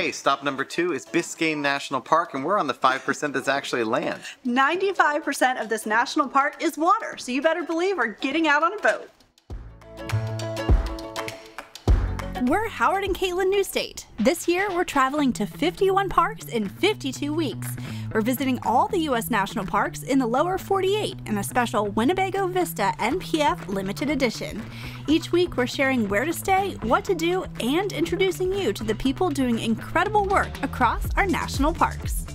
Okay, stop number 2 is Biscayne National Park, and we're on the 5% that's actually land. 95% of this national park is water, so you better believe we're getting out on a boat. We're Howard and Caitlin Newstate. This year, we're traveling to 51 parks in 52 weeks. We're visiting all the U.S. national parks in the lower 48 in a special Winnebago Vista NPF limited edition. Each week, we're sharing where to stay, what to do, and introducing you to the people doing incredible work across our national parks.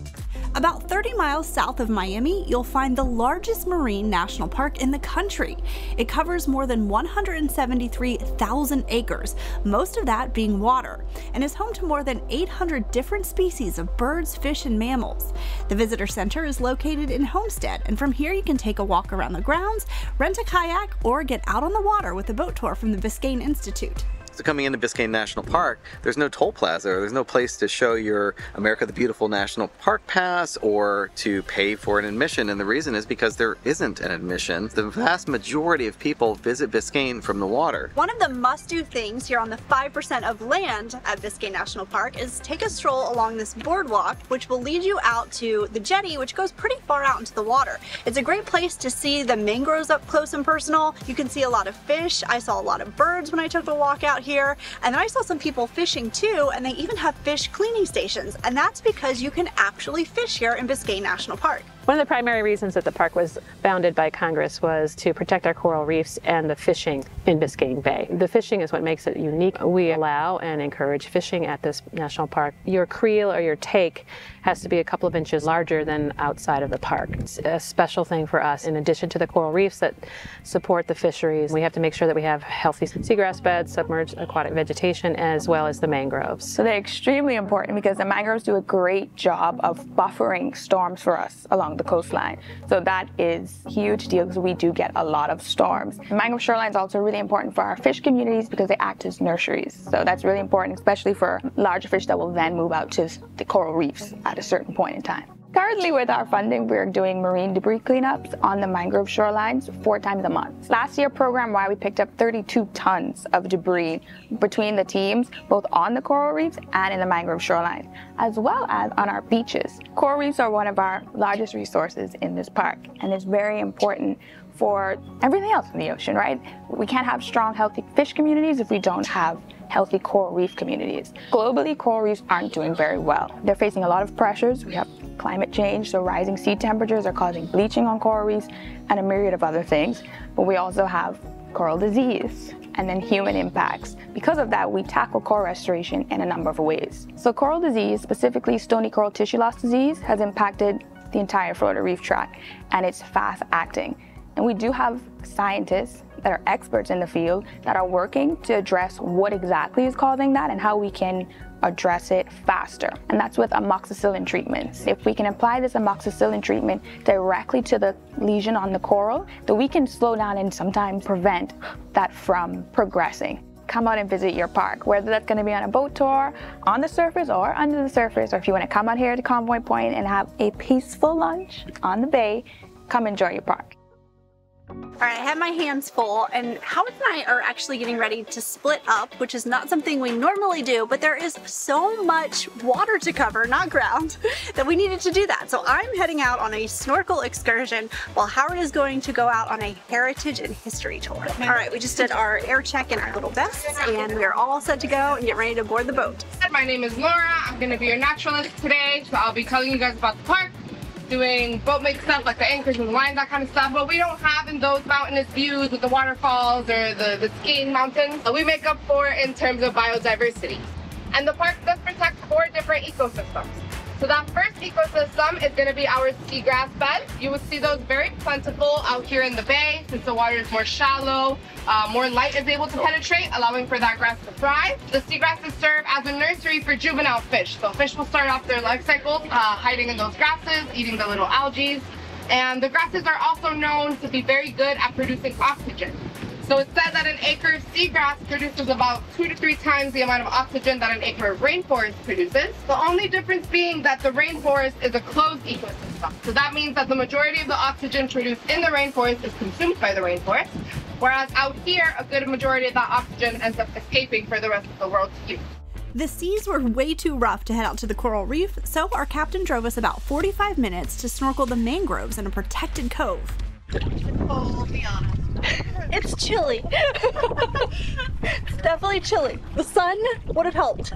About 30 miles south of Miami, you'll find the largest marine national park in the country. It covers more than 173,000 acres, most of that being water, and is home to more than 800 different species of birds, fish, and mammals. The visitor center is located in Homestead, and from here you can take a walk around the grounds, rent a kayak, or get out on the water with a boat tour from the Biscayne Institute. So coming into Biscayne National Park, there's no toll plaza, or there's no place to show your America the Beautiful National Park pass or to pay for an admission, and the reason is because there isn't an admission. The vast majority of people visit Biscayne from the water. One of the must-do things here on the 5% of land at Biscayne National Park is take a stroll along this boardwalk, which will lead you out to the jetty, which goes pretty far out into the water. It's a great place to see the mangroves up close and personal. You can see a lot of fish. I saw a lot of birds when I took the walk out here, and then I saw some people fishing too, and they even have fish cleaning stations, and that's because you can actually fish here in Biscayne National Park. One of the primary reasons that the park was founded by Congress was to protect our coral reefs and the fishing in Biscayne Bay. The fishing is what makes it unique. We allow and encourage fishing at this national park. Your creel or your take has to be a couple of inches larger than outside of the park. It's a special thing for us. In addition to the coral reefs that support the fisheries, we have to make sure that we have healthy seagrass beds, submerged aquatic vegetation, as well as the mangroves. So they're extremely important because the mangroves do a great job of buffering storms for us along the coastline. So that is a huge deal because we do get a lot of storms. Mangrove shoreline is also really important for our fish communities because they act as nurseries. So that's really important, especially for larger fish that will then move out to the coral reefs at a certain point in time. Currently, with our funding, we're doing marine debris cleanups on the mangrove shorelines 4 times a month. Last year, program-wide, we picked up 32 tons of debris between the teams, both on the coral reefs and in the mangrove shoreline, as well as on our beaches. Coral reefs are one of our largest resources in this park, and it's very important for everything else in the ocean, right? We can't have strong, healthy fish communities if we don't have healthy coral reef communities. Globally, coral reefs aren't doing very well. They're facing a lot of pressures. We have climate change, so rising sea temperatures are causing bleaching on coral reefs and a myriad of other things. But we also have coral disease and then human impacts. Because of that, we tackle coral restoration in a number of ways. So coral disease, specifically stony coral tissue loss disease, has impacted the entire Florida reef tract, and it's fast acting. And we do have scientists that are experts in the field that are working to address what exactly is causing that and how we can address it faster. And that's with amoxicillin treatments. If we can apply this amoxicillin treatment directly to the lesion on the coral, then we can slow down and sometimes prevent that from progressing. Come out and visit your park, whether that's going to be on a boat tour, on the surface or under the surface, or if you want to come out here to Convoy Point and have a peaceful lunch on the bay, come enjoy your park. All right, I have my hands full, and Howard and I are actually getting ready to split up, which is not something we normally do, but there is so much water to cover, not ground, that we needed to do that. So I'm heading out on a snorkel excursion while Howard is going to go out on a heritage and history tour. All right, we just did our air check in our little vests, and we are all set to go and get ready to board the boat. My name is Laura. I'm going to be your naturalist today, so I'll be telling you guys about the park, doing boat make stuff like the anchors and the lines, that kind of stuff. What we don't have in those mountainous views with the waterfalls or the skiing mountains, we make up for in terms of biodiversity. And the park does protect 4 different ecosystems. So that first ecosystem is going to be our seagrass bed. You will see those very plentiful out here in the bay since the water is more shallow. More light is able to penetrate, allowing for that grass to thrive. The seagrasses serve as a nursery for juvenile fish. So fish will start off their life cycle hiding in those grasses, eating the little algae. And the grasses are also known to be very good at producing oxygen. So it's said that an acre of seagrass produces about 2 to 3 times the amount of oxygen that an acre of rainforest produces. The only difference being that the rainforest is a closed ecosystem. So that means that the majority of the oxygen produced in the rainforest is consumed by the rainforest, whereas out here, a good majority of that oxygen ends up escaping for the rest of the world to use. The seas were way too rough to head out to the coral reef, so our captain drove us about 45 minutes to snorkel the mangroves in a protected cove. Oh, I'll be honest. It's chilly. It's definitely chilly. The sun would have helped.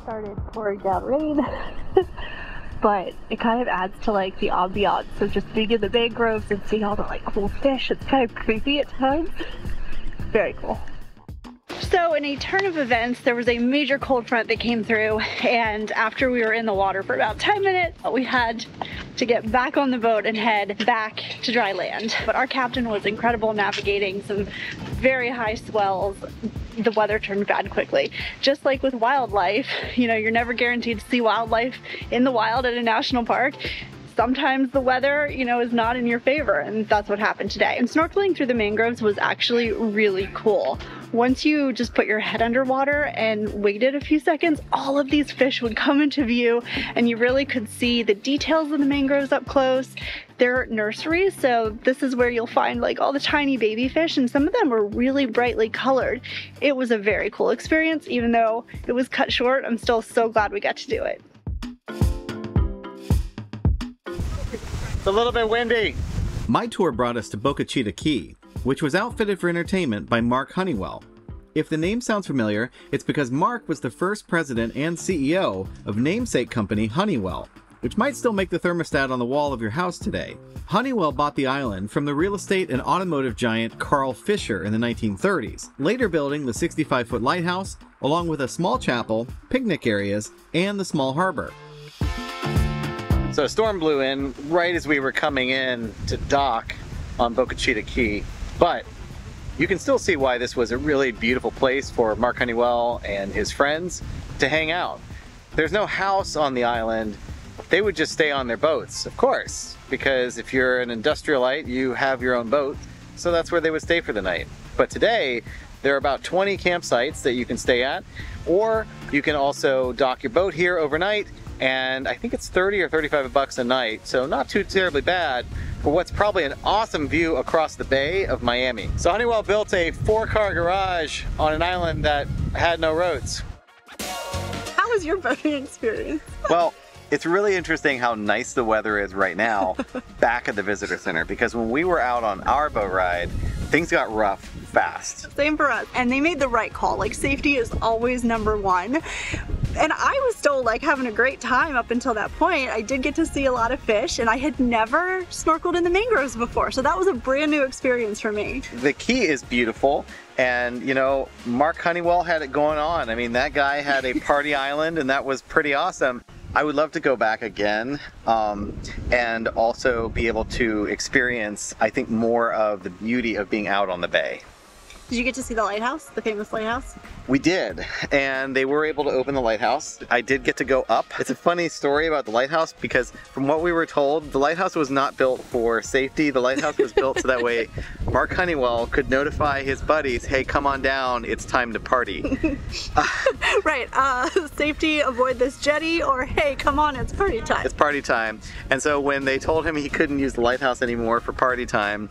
Started pouring down rain. But it kind of adds to like the ambiance of just being in the mangroves and seeing all the like cool fish. It's kind of creepy at times. Very cool. So in a turn of events, there was a major cold front that came through, and after we were in the water for about 10 minutes, we had to get back on the boat and head back to dry land. But our captain was incredible navigating some very high swells. The weather turned bad quickly. Just like with wildlife, you know, you're never guaranteed to see wildlife in the wild at a national park. Sometimes the weather, you know, is not in your favor, and that's what happened today. And snorkeling through the mangroves was actually really cool. Once you just put your head underwater and waited a few seconds, all of these fish would come into view, and you really could see the details of the mangroves up close. They're nurseries, so this is where you'll find like all the tiny baby fish, and some of them were really brightly colored. It was a very cool experience. Even though it was cut short, I'm still so glad we got to do it. It's a little bit windy. My tour brought us to Boca Chita Key, which was outfitted for entertainment by Mark Honeywell. If the name sounds familiar, it's because Mark was the first president and CEO of namesake company Honeywell, which might still make the thermostat on the wall of your house today. Honeywell bought the island from the real estate and automotive giant Carl Fisher in the 1930s, later building the 65-foot lighthouse, along with a small chapel, picnic areas, and the small harbor. So a storm blew in right as we were coming in to dock on Boca Chita Key, but you can still see why this was a really beautiful place for Mark Honeywell and his friends to hang out. There's no house on the island. They would just stay on their boats, of course, because if you're an industrialite, you have your own boat, so that's where they would stay for the night. But today, there are about 20 campsites that you can stay at, or you can also dock your boat here overnight, and I think it's 30 or 35 bucks a night, so not too terribly bad for what's probably an awesome view across the bay of Miami. So Honeywell built a 4-car garage on an island that had no roads. How was your boating experience? Well, it's really interesting how nice the weather is right now back at the visitor center, because when we were out on our boat ride, things got rough fast. Same for us. And they made the right call. Like, safety is always #1. And I was still like having a great time up until that point. I did get to see a lot of fish, and I had never snorkeled in the mangroves before, so that was a brand new experience for me. The key is beautiful, and you know, Mark Honeywell had it going on. I mean, that guy had a party island, and that was pretty awesome. I would love to go back again and also be able to experience, I think, more of the beauty of being out on the bay. Did you get to see the lighthouse, the famous lighthouse? We did, and they were able to open the lighthouse. I did get to go up. It's a funny story about the lighthouse, because from what we were told, the lighthouse was not built for safety. The lighthouse was built so that way Mark Honeywell could notify his buddies, hey, come on down, it's time to party. Right, safety, avoid this jetty, or hey, come on, it's party time. It's party time. And so when they told him he couldn't use the lighthouse anymore for party time,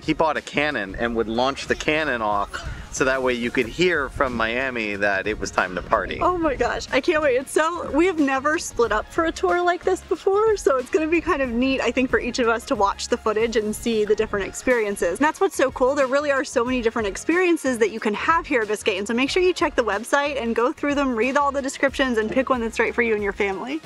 he bought a cannon and would launch the cannon off, so that way you could hear from Miami that it was time to party. Oh my gosh, I can't wait. We have never split up for a tour like this before, so it's gonna be kind of neat, I think, for each of us to watch the footage and see the different experiences. And that's what's so cool. There really are so many different experiences that you can have here at Biscayne, so make sure you check the website and go through them, read all the descriptions, and pick one that's right for you and your family.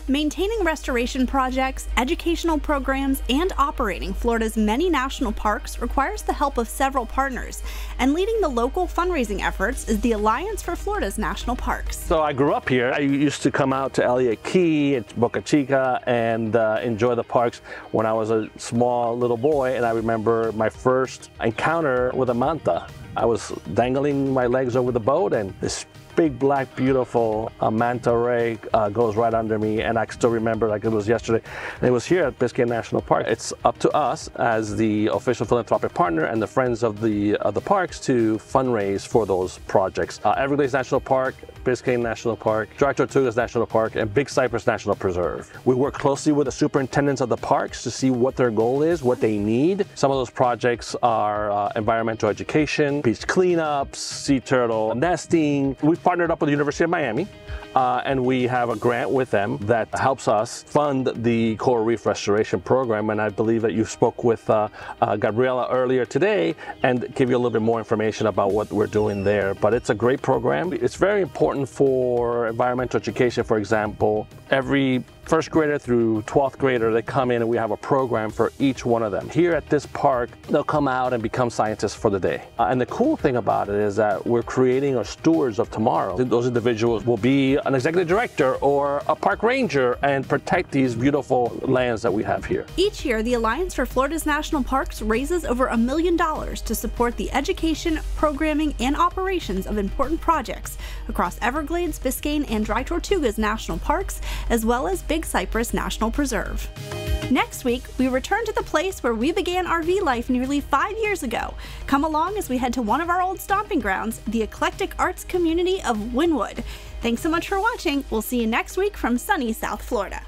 Maintaining restoration projects, educational programs, and operating Florida's many national parks requires the help of several partners, and leading the local fundraising efforts is the Alliance for Florida's National Parks. So I grew up here. I used to come out to Elliott Key, Boca Chica, and enjoy the parks when I was a small little boy, and I remember my first encounter with a manta. I was dangling my legs over the boat, and this big, black, beautiful manta ray goes right under me, and I still remember like it was yesterday. And it was here at Biscayne National Park. It's up to us as the official philanthropic partner and the friends of the parks to fundraise for those projects. Everglades National Park, Biscayne National Park, Dry Tortugas National Park, and Big Cypress National Preserve. We work closely with the superintendents of the parks to see what their goal is, what they need. Some of those projects are environmental education, beach cleanups, sea turtle nesting. We've partnered up with the University of Miami, and we have a grant with them that helps us fund the coral reef restoration program. And I believe that you spoke with Gabriela earlier today and give you a little bit more information about what we're doing there. But it's a great program. It's very important for environmental education. For example, every first grader through 12th grader, they come in and we have a program for each one of them. Here at this park, they'll come out and become scientists for the day. And the cool thing about it is that we're creating our stewards of tomorrow. Those individuals will be an executive director or a park ranger and protect these beautiful lands that we have here. Each year, the Alliance for Florida's National Parks raises over $1 million to support the education, programming, and operations of important projects across Everglades, Biscayne, and Dry Tortugas National Parks, as well as Big Cypress National Preserve. Next week, we return to the place where we began RV life nearly 5 years ago. Come along as we head to one of our old stomping grounds, the eclectic arts community of Wynwood. Thanks so much for watching. We'll see you next week from sunny South Florida.